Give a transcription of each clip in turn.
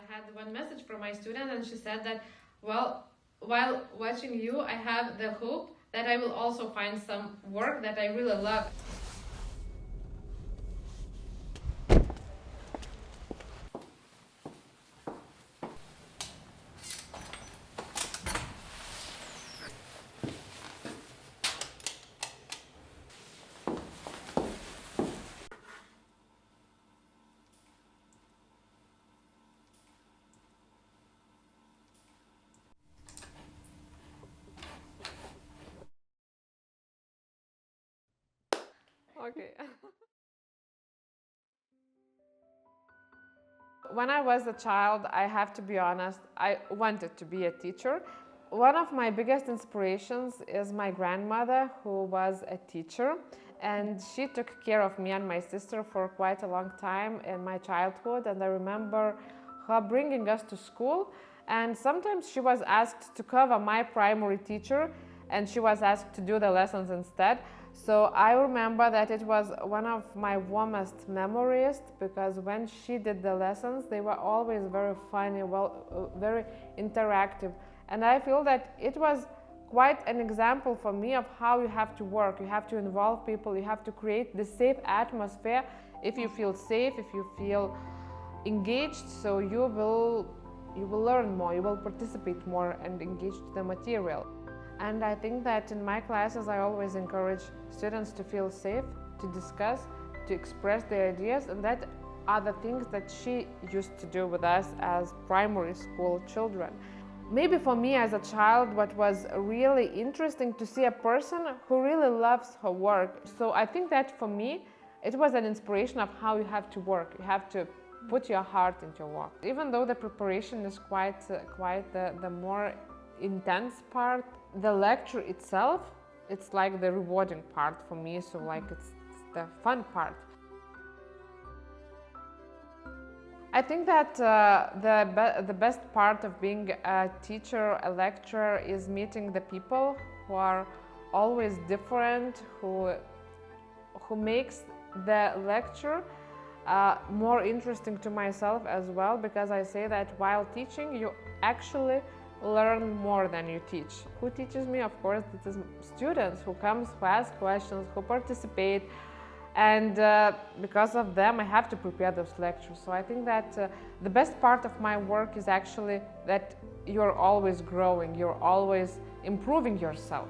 had one message from my student, and she said that, well, while watching you, I have the hope that I will also find some work that I really love. Okay. When I was a child, I have to be honest, I wanted to be a teacher. One of my biggest inspirations is my grandmother, who was a teacher, and she took care of me and my sister for quite a long time in my childhood. And I remember her bringing us to school, and sometimes she was asked to cover my primary teacher, and she was asked to do the lessons instead. So I remember that it was one of my warmest memories, because when she did the lessons, they were always very funny, very interactive. And I feel that it was quite an example for me of how you have to work. You have to involve people, you have to create the safe atmosphere. If you feel safe, if you feel engaged, so you will learn more, you will participate more and engage the material. And I think that in my classes, I always encourage students to feel safe, to discuss, to express their ideas, and that are the things that she used to do with us as primary school children. Maybe for me as a child, what was really interesting to see a person who really loves her work. So I think that for me, it was an inspiration of how you have to work. You have to put your heart into your work. Even though the preparation is quite the more intense part, the lecture itself, it's like the rewarding part for me, so like it's the fun part. I think that the best part of being a teacher, a lecturer, is meeting the people who are always different, who makes the lecture more interesting to myself as well, because I say that while teaching, you actually learn more than you teach. Who teaches me? Of course, it is students who comes, who ask questions, who participate, and because of them I have to prepare those lectures. So I think that the best part of my work is actually that you're always growing, you're always improving yourself.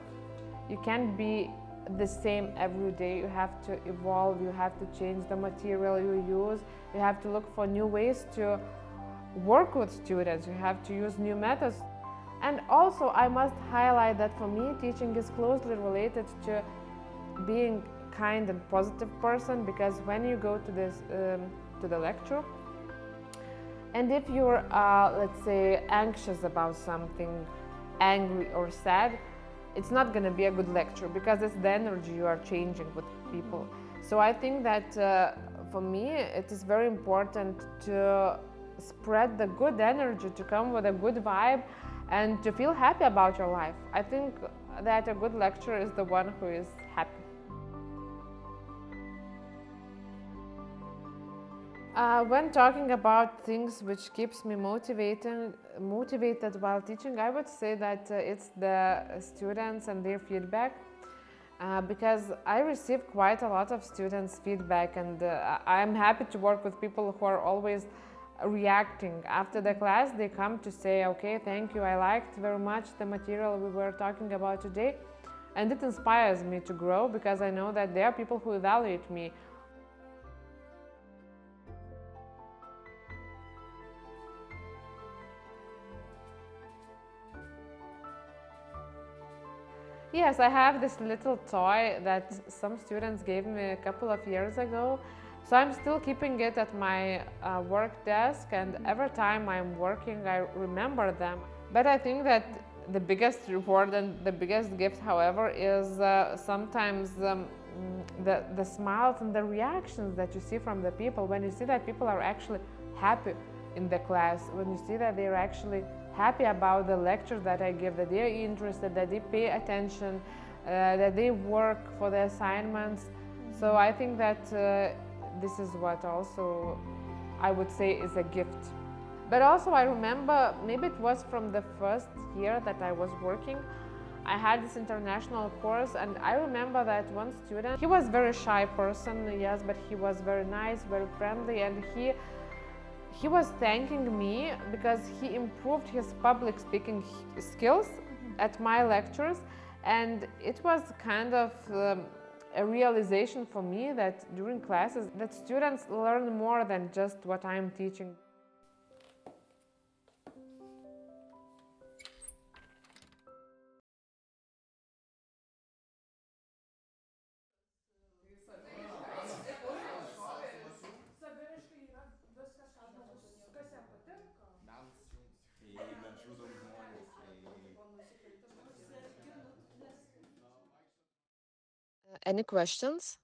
You can't be the same every day. You have to evolve, you have to change the material you use, you have to look for new ways to work with students, you have to use new methods. And also I must highlight that for me, teaching is closely related to being kind and positive person, because when you go to the lecture, and if you're let's say anxious about something, angry or sad, it's not going to be a good lecture, because it's the energy you are changing with people. So I think that for me it is very important to spread the good energy, to come with a good vibe and to feel happy about your life. I think that a good lecturer is the one who is happy. When talking about things which keeps me motivated while teaching, I would say that it's the students and their feedback, because I receive quite a lot of students' feedback, and I'm happy to work with people who are always reacting. After the class, they come to say, okay, thank you, I liked very much the material we were talking about today, and it inspires me to grow, because I know that there are people who evaluate me. Yes, I have this little toy that some students gave me a couple of years ago. So I'm still keeping it at my work desk, and every time I'm working, I remember them. But I think that the biggest reward and the biggest gift, however, is sometimes the smiles and the reactions that you see from the people. When you see that people are actually happy in the class, when you see that they're actually happy about the lecture that I give, that they're interested, that they pay attention, that they work for the assignments. So I think that this is what also I would say is a gift. But also I remember, maybe it was from the first year that I was working, I had this international course, and I remember that one student, he was a very shy person, yes, but he was very nice, very friendly, and he was thanking me because he improved his public speaking skills at my lectures, and it was kind of a realization for me that during classes that students learn more than just what I'm teaching. Any questions?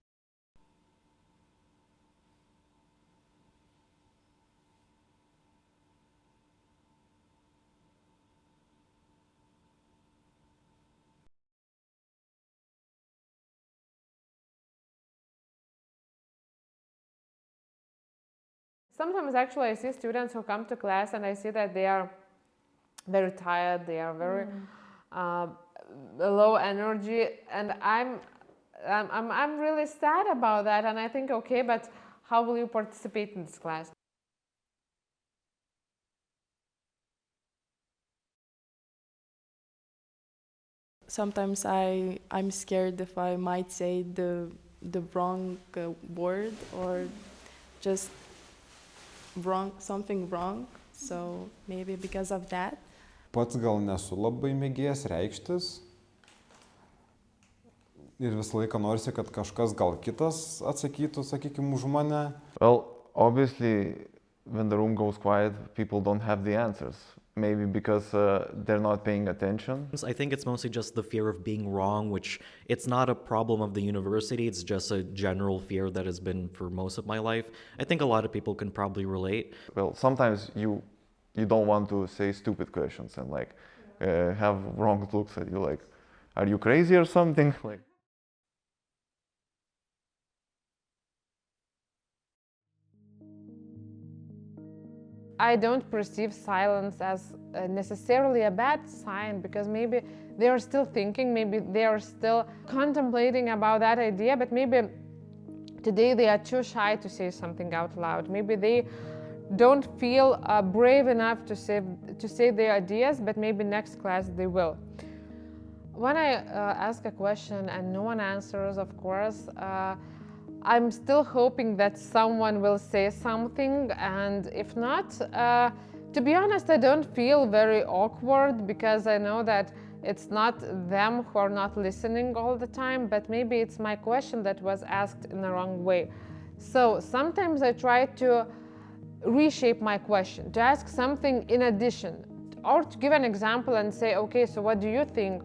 Sometimes actually I see students who come to class and I see that they are very tired, they are very low energy, and I'm really sad about that, and I think, okay, but how will you participate in this class? Sometimes I'm scared if I might say the wrong word or just something wrong, so maybe because of that. Pats gal nesu labai mėgėjas reikštis ir visą laiką norisi, kad kažkas gal kitas atsakytų, sakykime, už mane. Well, obviously, when the room goes quiet, people don't have the answers. Maybe because they're not paying attention. I think it's mostly just the fear of being wrong, which it's not a problem of the university, it's just a general fear that has been for most of my life. I think a lot of people can probably relate. Well, sometimes you don't want to say stupid questions and like have wrong looks at you, like, are you crazy or something? Like. I don't perceive silence as necessarily a bad sign, because maybe they are still thinking, maybe they are still contemplating about that idea, but maybe today they are too shy to say something out loud. Maybe they don't feel brave enough to say their ideas, but maybe next class they will. When I ask a question and no one answers, of course, I'm still hoping that someone will say something, and if not, to be honest, I don't feel very awkward, because I know that it's not them who are not listening all the time, but maybe it's my question that was asked in the wrong way. So sometimes I try to reshape my question, to ask something in addition, or to give an example and say, okay, so what do you think?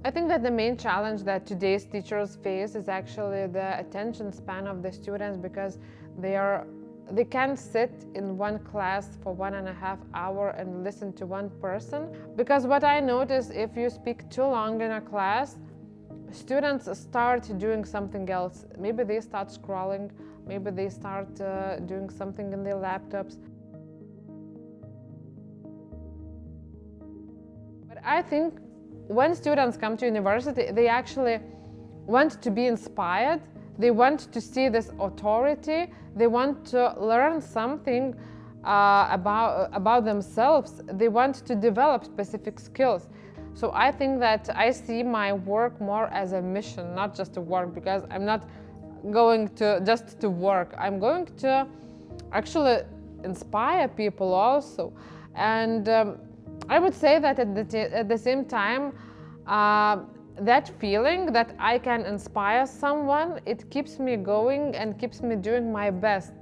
I think that the main challenge that today's teachers face is actually the attention span of the students, because they can't sit in one class for 1.5 hours and listen to one person. Because what I notice, if you speak too long in a class, students start doing something else. Maybe they start scrolling, maybe they start doing something in their laptops. But I think when students come to university, they actually want to be inspired, they want to see this authority, they want to learn something about themselves, they want to develop specific skills. So I think that I see my work more as a mission, not just to work, because I'm not going to just to work. I'm going to actually inspire people also. And I would say that at the same time, that feeling that I can inspire someone, it keeps me going and keeps me doing my best.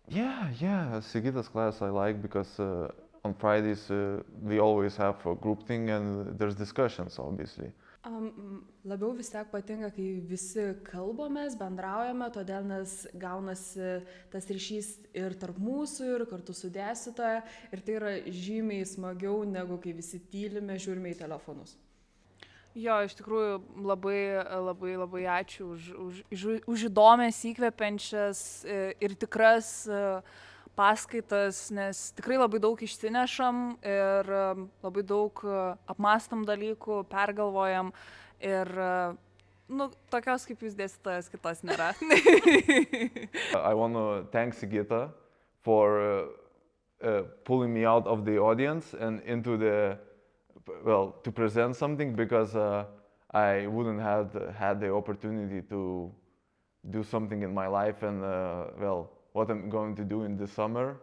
Yeah, Sigita's class I like because on Fridays we always have a group thing and there's discussions, obviously. Labiau vis tiek patinka, kai visi kalbamės, bendraujame, todėl nes gaunasi tas ryšys ir tarp mūsų, ir kartu su dėstytoja, ir tai yra žymiai smagiau, negu kai visi tylime, žiūrime į telefonus. Jo, iš tikrųjų labai ačiū už įdomias, įkvepiančias ir tikras paskaitas, nes tikrai labai daug išsinešam ir labai daug apmastom dalykų, pergalvojam ir tokios kaip jūs dėstytojas kitos nėra. I want to thank Syeda for pulling me out of the audience and into to present something, because I wouldn't have had the opportunity to do something in my life, and what I'm going to do in the summer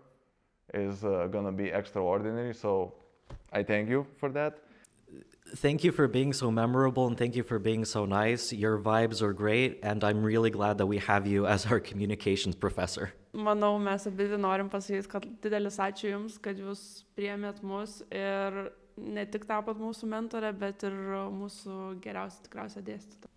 is gonna be extraordinary, so I thank you for that. Thank you for being so memorable, and thank you for being so nice. Your vibes are great, and I'm really glad that we have you as our communications professor. Manau, mes abi norim pasakyti, kad didelis ačiū Jums, kad Jūs priėmėt mus ir ne tik tapot mūsų mentorė, bet ir mūsų geriausia tikriausia dėstytoja.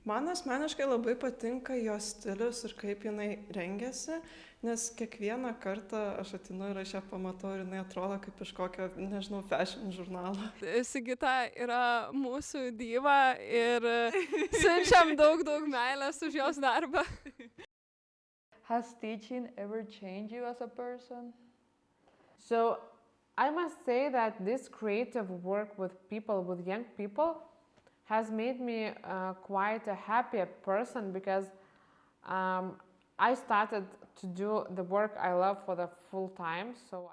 Man asmeniškai labai patinka jos stilius ir kaip jinai rengiasi, nes kiekvieną kartą aš atinu ir aš ją pamatau ir jinai atrodo kaip iš kokio, nežinau, fashion žurnalo. Syeda yra mūsų diva ir siunčiam daug meilės už jos darbą. Has teaching ever changed you as a person? So I must say that this creative work with people, with young people, has made me quite a happier person, because I started to do the work I love for the full time. So